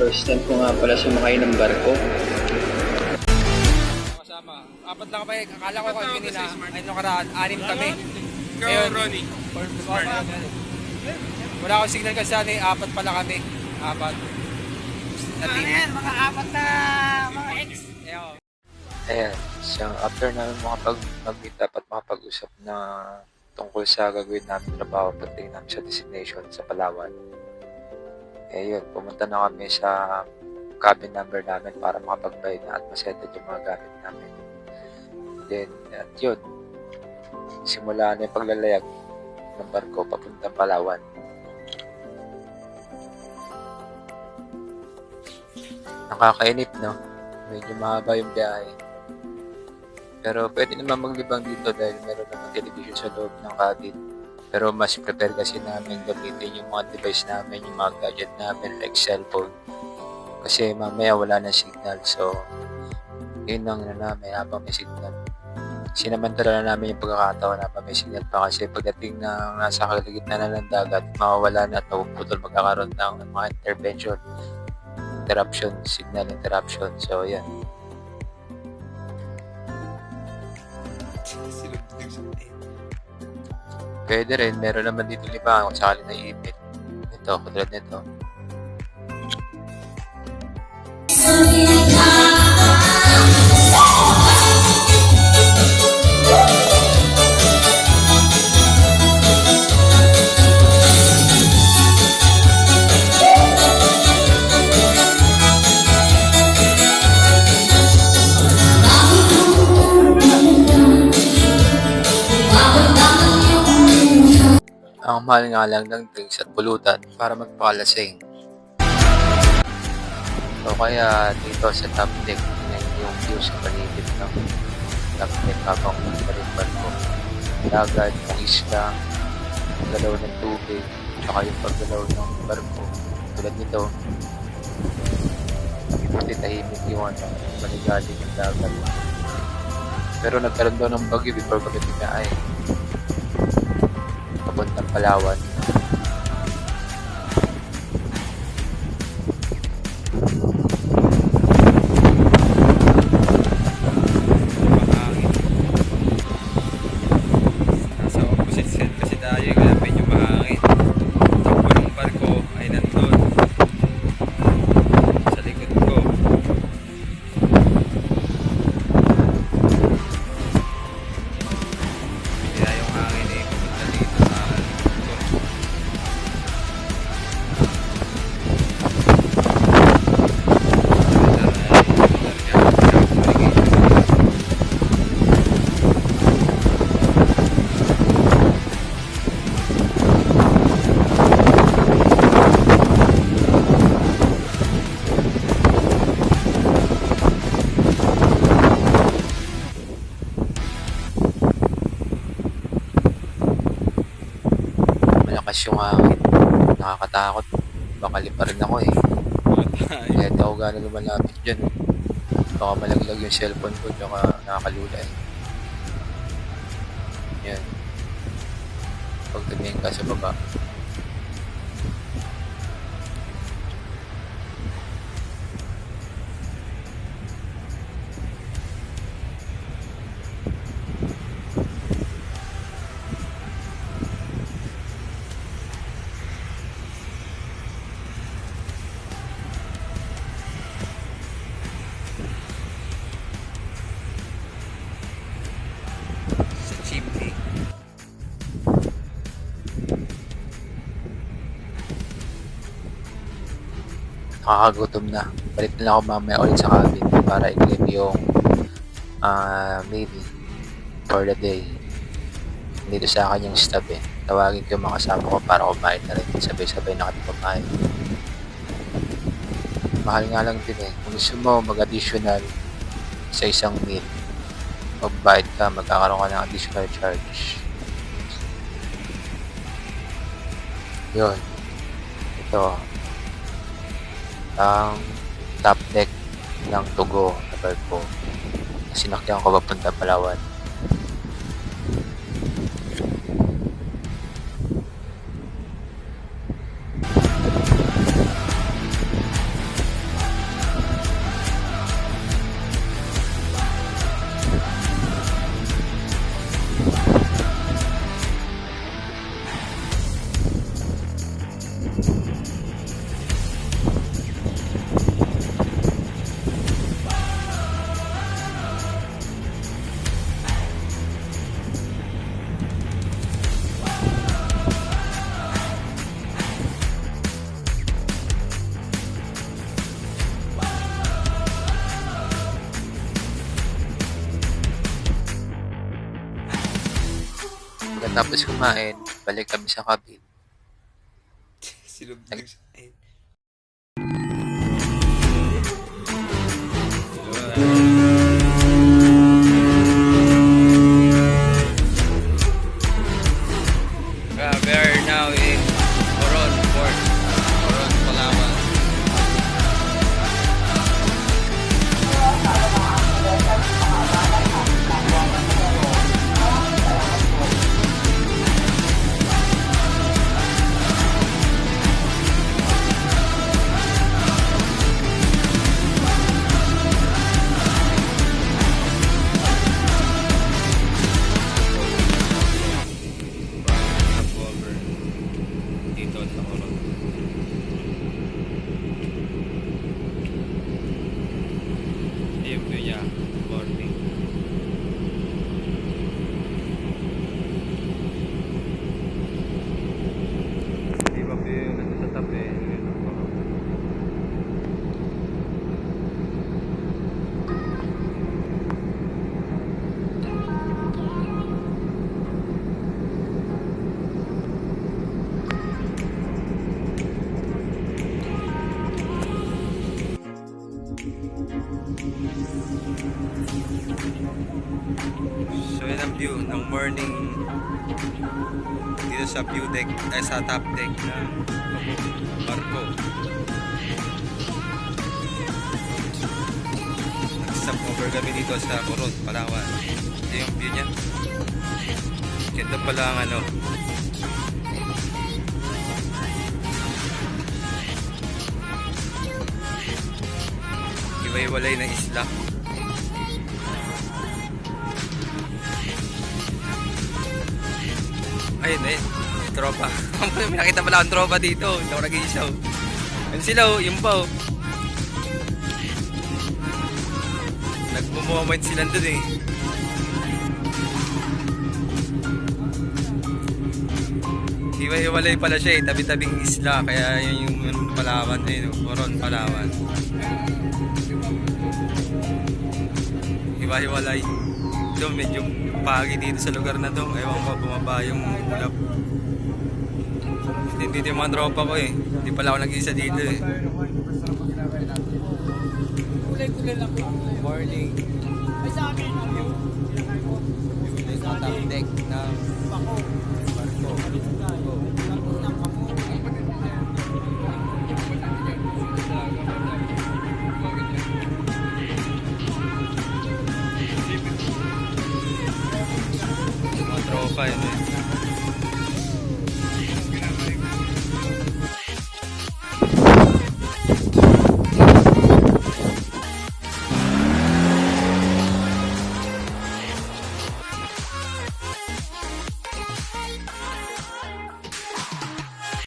First time ko nga pala sumakay ng barko. Kasama. Apat lang kami. Akala ko kanina, ayun yung karaan, 6 kami. Ikaw, Ronnie. Wala akong signal kasi ano, 4 pala kami. 4. Ayan, mga 4 na mga ex. Ayan, so after namin mag-meet up at makapag-usap na tungkol sa gagawin namin trabaho pagdating namin sa destination sa Palawan. Eh yun, pumunta na kami sa cabin number namin para makapag-buy na at masettle yung mga gamit namin. Then, at yun, simula na yung paglalayag ng barko papuntang Palawan. Nakakainip, no? Medyo mahaba yung biyahe. Pero pwede naman maglibang dito dahil meron naman television sa loob ng cabin. Pero mas prepare kasi namin gamitin yung mga device namin, yung mga gadget namin like cellphone. Kasi mamaya wala na signal. So, yun ang namin habang may signal. Sinamantala na namin yung pagkakataon habang may signal pa kasi pagdating na nasa kalagitnaan na ng dagat, mawawala na at mapuputol magkakaroon ng mga interruption, signal interruption. So, yan. Pwede rin, meron naman dito libangan kung sakali naiipit. Ito, katulad nito. Ang mahal nga lang ng drinks at pulutan para magpakalasing. So kaya dito sa top deck, tingnan yung view sa paligid ng top deck habang magpalipan ko. Dagat, ang isla, ang galaw ng tubig, tsaka yung paggalaw ng barko. Tulad nito, hindi tahimik yung maligalig ng dagat. Pero nagkaroon daw ng bagyo before kami pinay. Papuntang Palawan. Nasa opposite side kasi tayo, kaya medyo mahangin. Takbo ng barko ay nandun sa likod ko. Kaya yung hangin ay pupunta dito sa likod ko. Malakas yung hangin. Nakakatakot. Baka liparin ako eh. Kaya di ako gano'n lumalapit dyan. Baka malaglag yung cellphone ko tsaka nakakalula eh. Yan. Pag tumingin ka sa baba. Sa chimney. Nakakagutom na. Balik na lang ako mamaya ulit sa cabin para i-claim yung meal for the day. Dito sa akin yung stub eh. Tawagin ko yung mga kasama ko para kumain na rin. Sabay-sabay na kami kumain. Mahal nga lang din eh. Kung gusto mo mag-additional sa isang meal, magbayad ka, magkakaroon ka ng additional charge. Yun. Ito. Ang top deck ng Tugo na barko. Sinakyan ko papunta Palawan. Pagkatapos kumain, balik kami sa cabin. Silubog sa akin. We are now in Coron Port. Coron, Palawan. Stopover dito sa Coron. Ito yung view niya, morning. Di ba view yung nasa sa tabi? Yun ang Coron. So yun ang view ng morning dito sa view deck, ay sa top deck ng barko. Nag-stop over kami dito sa Coron, Palawan. Ito yung view niya. Ganda pala ang ano. Iba-iwalay na isla. Ayun, ayun. Tropa. May nakita pala akong tropa dito. Hindi ako nag-iisaw. Ayun sila, oh. Yung pa, oh. Nagmo-moment sila dun, eh. Hiwa-hiwalay pala siya, eh. Tabi-tabing isla. Kaya yun yung Palawan, eh. Coron, Palawan. Hiwa-hiwalay. Ito, medyo pagi dito sa lugar na to. Ewan ko, bumaba yung ulap. Hindi yung mga tropa ko, eh. Hindi pala ako nag-isa dito, eh. Morning. Ay sa akin, Yung top deck ng